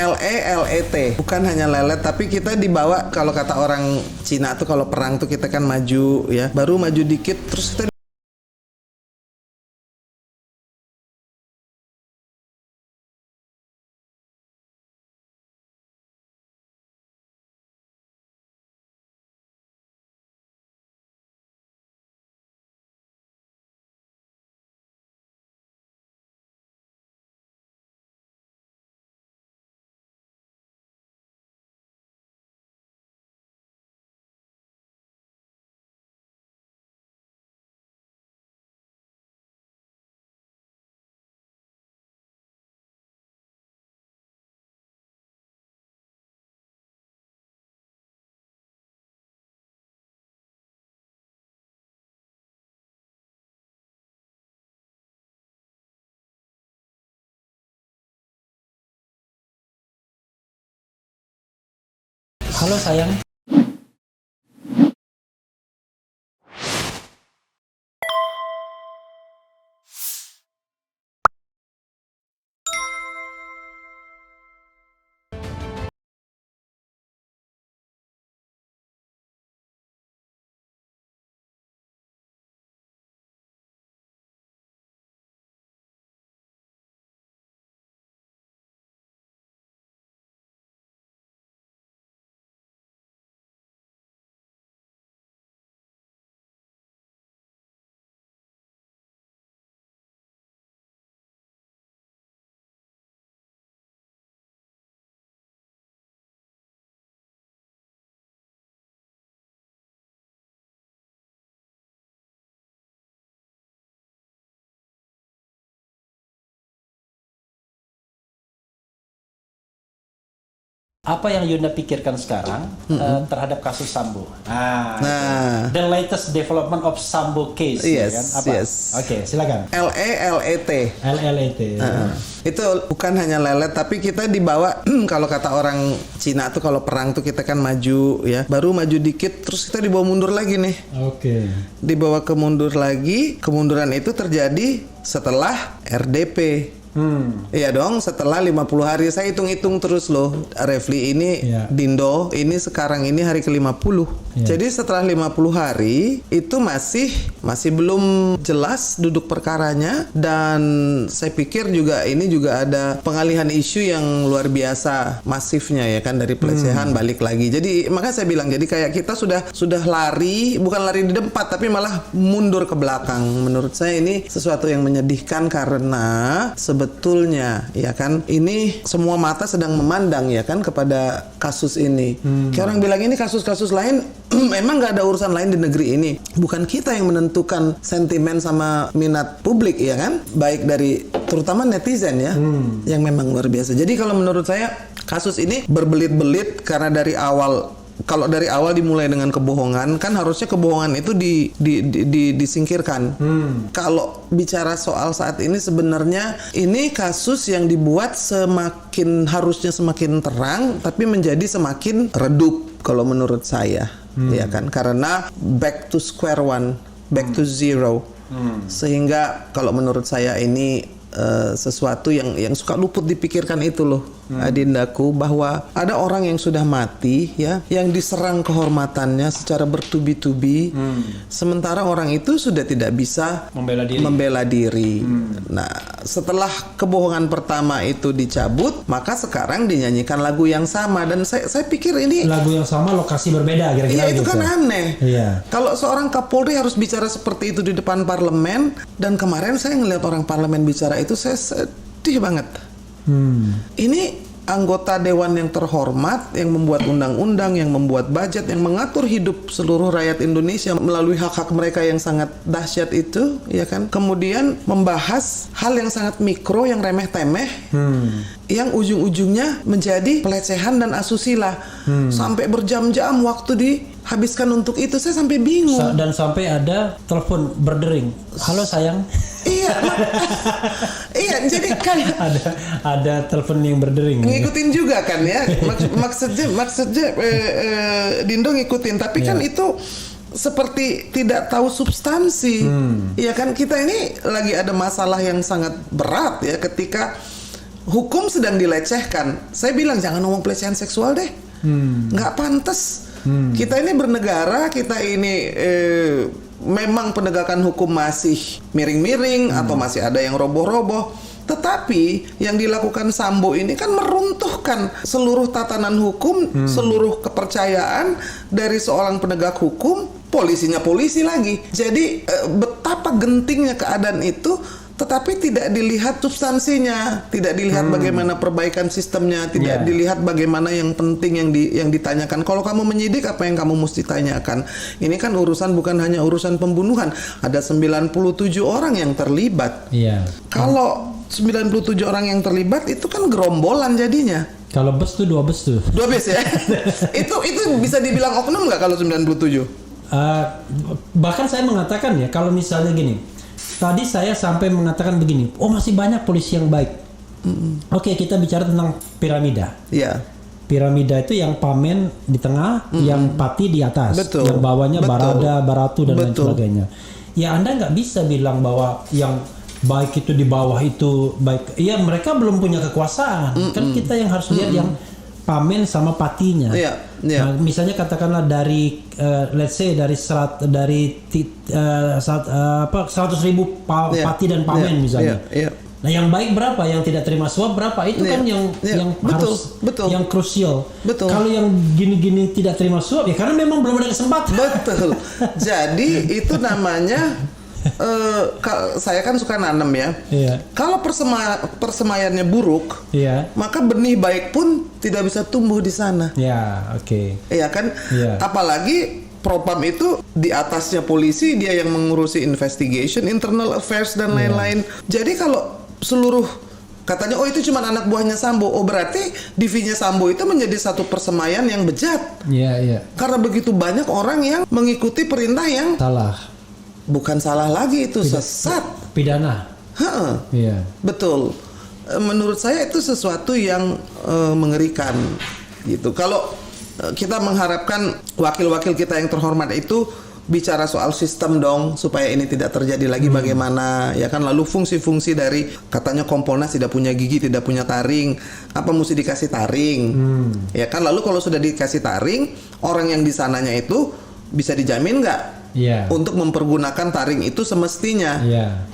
LELET, bukan hanya lelet, tapi kita dibawa, kalau kata orang Cina tuh kalau perang tuh kita kan maju ya, baru maju dikit terus kita Halo sayang. Apa yang Yunda pikirkan sekarang terhadap kasus Sambo? The latest development of Sambo case, Yes, ya kan? Apa? yes. Oke, silakan. LELET. LLET. Itu bukan hanya lelet, tapi kita dibawa kalau kata orang Cina tuh kalau perang tuh kita kan maju ya, baru maju dikit terus kita dibawa mundur lagi nih. Oke. Dibawa mundur lagi, kemunduran itu terjadi setelah RDP. Iya dong, setelah 50 hari saya hitung-hitung terus loh, Refli ini Dindo, ini sekarang ini hari ke-50. Jadi setelah 50 hari itu masih belum jelas duduk perkaranya, dan saya pikir juga ini juga ada pengalihan isu yang luar biasa masifnya ya kan, dari pelecehan balik lagi. Jadi makanya saya bilang, jadi kayak kita sudah lari, bukan lari di depan tapi malah mundur ke belakang. Menurut saya ini sesuatu yang menyedihkan karena sebetulnya ya kan ini semua mata sedang memandang ya kan kepada kasus ini. Kayak orang bilang ini kasus-kasus lain memang nggak ada urusan lain di negeri ini. Bukan kita yang menentukan sentimen sama minat publik ya kan, baik dari terutama netizen ya, yang memang luar biasa. Jadi kalau menurut saya kasus ini berbelit-belit karena dari awal. Kalau dari awal dimulai dengan kebohongan, kan harusnya kebohongan itu disingkirkan. Kalau bicara soal saat ini, sebenarnya ini kasus yang dibuat harusnya semakin terang, tapi menjadi semakin redup kalau menurut saya, ya kan? Karena back to square one, back to zero, sehingga kalau menurut saya ini sesuatu yang suka luput dipikirkan itu loh. Adindaku, bahwa ada orang yang sudah mati ya, yang diserang kehormatannya secara bertubi-tubi, sementara orang itu sudah tidak bisa membela diri. Nah, setelah kebohongan pertama itu dicabut, maka sekarang dinyanyikan lagu yang sama, dan saya pikir ini lagu yang sama, lokasi berbeda kira-kira. Iya, itu gitu. kan aneh. Iya. Kalau seorang Kapolri harus bicara seperti itu di depan parlemen, dan kemarin saya ngelihat orang parlemen bicara itu, saya sedih banget. Ini anggota dewan yang terhormat, yang membuat undang-undang, yang membuat budget, yang mengatur hidup seluruh rakyat Indonesia melalui hak-hak mereka yang sangat dahsyat itu, ya kan? Kemudian membahas hal yang sangat mikro, yang remeh-temeh, yang ujung-ujungnya menjadi pelecehan dan asusila. Sampai berjam-jam waktu dihabiskan untuk itu, saya sampai bingung. Dan sampai ada telepon berdering. Halo sayang. Iya, iya, jadi kan ada telepon yang berdering. Ngikutin juga kan ya, maksudnya Dindo ngikutin, tapi kan itu seperti tidak tahu substansi. Ya kan, kita ini lagi ada masalah yang sangat berat ya, ketika hukum sedang dilecehkan. Saya bilang jangan ngomong pelecehan seksual deh. Nggak pantas. Kita ini bernegara, kita ini memang penegakan hukum masih miring-miring atau masih ada yang roboh-roboh. Tetapi yang dilakukan Sambo ini kan meruntuhkan seluruh tatanan hukum, seluruh kepercayaan dari seorang penegak hukum, polisinya polisi lagi. Jadi betapa gentingnya keadaan itu, tetapi tidak dilihat substansinya, tidak dilihat bagaimana perbaikan sistemnya, tidak dilihat bagaimana yang penting yang ditanyakan. Kalau kamu menyidik, apa yang kamu mesti tanyakan? Ini kan urusan bukan hanya urusan pembunuhan, ada 97 orang yang terlibat. Kalau 97 orang yang terlibat itu kan gerombolan jadinya. Kalau bus tuh 2 bus tuh. 2 bus ya. itu bisa dibilang oknum nggak kalau 97? Bahkan saya mengatakan ya, kalau misalnya gini, tadi saya sampai mengatakan begini, oh masih banyak polisi yang baik. Oke, kita bicara tentang piramida. Iya. Piramida itu yang Pamen di tengah, yang Pati di atas, Betul. yang bawahnya Barada, Baratu dan lain Betul. sebagainya. Ya Anda nggak bisa bilang bahwa yang baik itu di bawah itu baik. Iya, mereka belum punya kekuasaan. Kan kita yang harus lihat yang Pamen sama Patinya. Nah, misalnya katakanlah dari let's say dari 100.000 Pati dan Pamen misalnya. Nah, yang baik berapa? Yang tidak terima suap berapa? Itu kan yang harus yang krusial. Kalau yang gini-gini tidak terima suap ya karena memang belum ada kesempatan. Betul. Jadi itu namanya saya kan suka nanam ya. Kalau persemaiannya buruk, maka benih baik pun tidak bisa tumbuh di sana. Iya kan? Apalagi Propam itu di atasnya polisi, dia yang mengurusi investigation, internal affairs dan lain-lain. Jadi kalau seluruh katanya, oh itu cuma anak buahnya Sambo, oh berarti divisinya Sambo itu menjadi satu persemaian yang bejat. Karena begitu banyak orang yang mengikuti perintah yang salah. Bukan salah lagi, itu sesat. Pidana. Betul. Menurut saya itu sesuatu yang mengerikan gitu. Kalau kita mengharapkan wakil-wakil kita yang terhormat itu bicara soal sistem dong, supaya ini tidak terjadi lagi. Bagaimana ya kan, lalu fungsi-fungsi dari katanya Kompolnas tidak punya gigi, tidak punya taring, apa mesti dikasih taring ya kan. Lalu kalau sudah dikasih taring, orang yang di sananya itu bisa dijamin nggak untuk mempergunakan taring itu semestinya?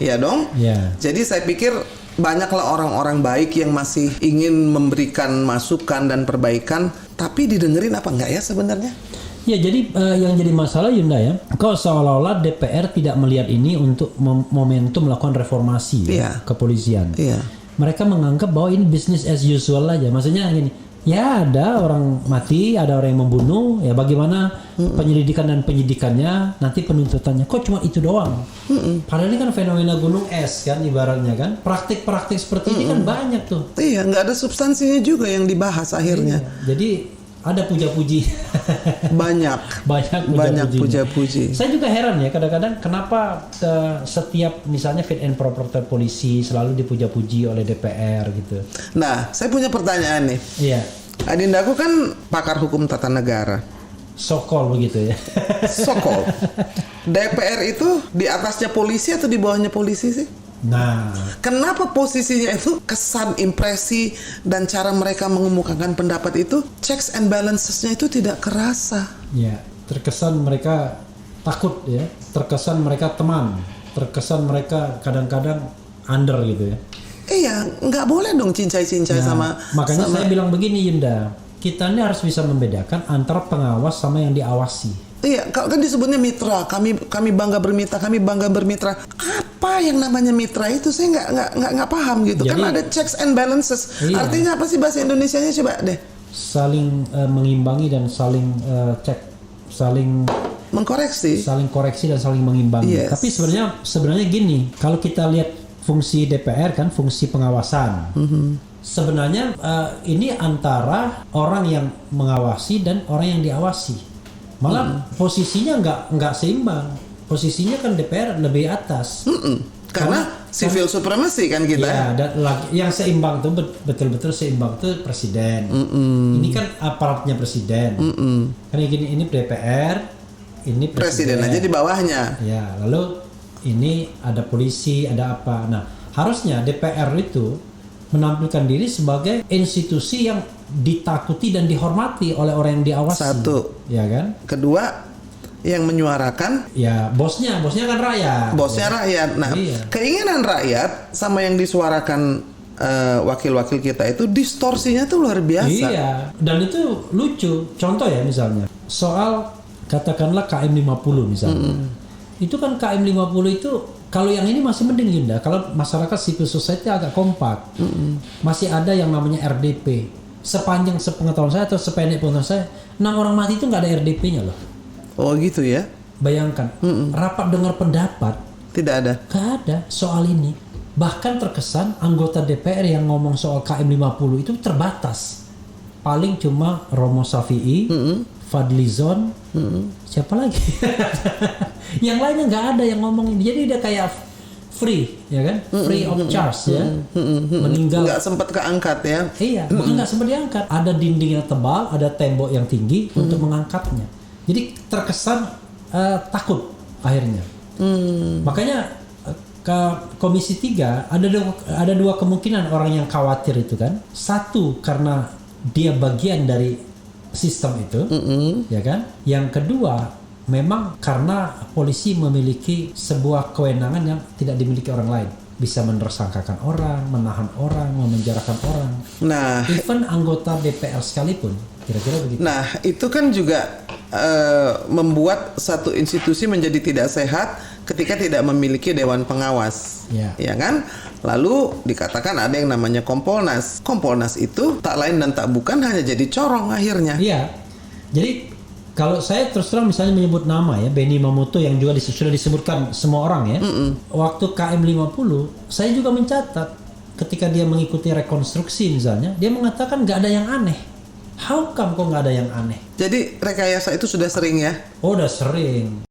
Iya dong. Jadi saya pikir banyaklah orang-orang baik yang masih ingin memberikan masukan dan perbaikan, tapi didengerin apa enggak ya sebenarnya? Ya, jadi yang jadi masalah Yunda ya, kok seolah-olah DPR tidak melihat ini untuk momentum melakukan reformasi kepolisian. Mereka menganggap bahwa ini business as usual aja. Maksudnya gini, ya ada orang mati, ada orang yang membunuh, ya bagaimana penyelidikan dan penyidikannya, nanti penuntutannya. Kok cuma itu doang? Padahal ini kan fenomena gunung es kan ibaratnya kan. Praktik-praktik seperti ini kan banyak tuh. Iya, nggak ada substansinya juga yang dibahas akhirnya. Jadi ada puja-puji. banyak puja-puji. Saya juga heran ya kadang-kadang kenapa setiap misalnya fit and proper polisi selalu dipuja-puji oleh DPR gitu. Nah, saya punya pertanyaan nih. Adindaku kan pakar hukum tata negara. Sokol begitu ya. Sokol. DPR itu di atasnya polisi atau di bawahnya polisi sih? Nah, kenapa posisinya itu kesan, impresi, dan cara mereka mengemukakan pendapat itu checks and balancesnya itu tidak kerasa? Terkesan mereka takut ya, terkesan mereka teman, terkesan mereka kadang-kadang under gitu ya. Iya, nggak boleh dong cincai-cincai sama. Makanya saya bilang begini Yunda, kita ini harus bisa membedakan antara pengawas sama yang diawasi. Iya, kan disebutnya mitra. Kami bangga bermitra. Apa yang namanya mitra itu? Saya nggak paham gitu. Jadi, kan ada checks and balances. Artinya apa sih bahasa Indonesianya, coba deh? Saling mengimbangi dan saling cek, saling mengkoreksi, saling koreksi dan saling mengimbangi. Tapi sebenarnya gini, kalau kita lihat fungsi DPR kan fungsi pengawasan. Sebenarnya ini antara orang yang mengawasi dan orang yang diawasi. Malah posisinya nggak seimbang. Posisinya kan DPR lebih atas. Karena civil supremacy kan kita. Ya, dan yang seimbang tuh betul-betul seimbang tuh presiden. Ini kan aparatnya presiden. Karena ini DPR, ini presiden aja di bawahnya. Ya, lalu ini ada polisi, ada apa. Nah, harusnya DPR itu menampilkan diri sebagai institusi yang ditakuti dan dihormati oleh orang yang diawasi. Satu. Ya kan? Kedua, yang menyuarakan ya bosnya kan rakyat. Bosnya ya. rakyat. Nah, keinginan rakyat sama yang disuarakan wakil-wakil kita itu distorsinya tuh luar biasa. Iya, dan itu lucu. Contoh ya misalnya, soal katakanlah KM 50 misalnya. Itu kan KM 50 itu kalau yang ini masih mending Yunda. Kalau masyarakat civil society agak kompak. Masih ada yang namanya RDP. Sepanjang sepengetahuan saya atau sependek pengetahuan saya, 6 orang mati itu nggak ada RDP-nya loh. Oh gitu ya. Bayangkan, rapat dengar pendapat tidak ada. Nggak ada soal ini. Bahkan terkesan anggota DPR yang ngomong soal KM 50 itu terbatas. Paling cuma Romo Safi'i, Fadlizon, siapa lagi? Yang lainnya nggak ada yang ngomong. Jadi dia kayak free, ya kan? Free of charge ya. Meninggal. Nggak sempat keangkat ya? Iya, bukan nggak sempat diangkat. Ada dinding yang tebal, ada tembok yang tinggi untuk mengangkatnya. Jadi terkesan takut akhirnya. Makanya ke Komisi 3 ada dua kemungkinan orang yang khawatir itu kan. Satu karena dia bagian dari sistem itu, ya kan. Yang kedua memang karena polisi memiliki sebuah kewenangan yang tidak dimiliki orang lain. Bisa menersangkakan orang, menahan orang, memenjarakan orang. Nah, even anggota DPR sekalipun, kira-kira begitu. Nah, itu kan juga membuat satu institusi menjadi tidak sehat ketika tidak memiliki dewan pengawas, ya kan? Lalu dikatakan ada yang namanya Kompolnas. Kompolnas itu tak lain dan tak bukan hanya jadi corong akhirnya. Iya. Jadi kalau saya terus terang misalnya menyebut nama ya, Benny Mamoto yang juga sudah disebutkan semua orang ya. Waktu KM 50, saya juga mencatat ketika dia mengikuti rekonstruksi misalnya, dia mengatakan nggak ada yang aneh. How come kok nggak ada yang aneh? Jadi rekayasa itu sudah sering ya? Oh, udah sering.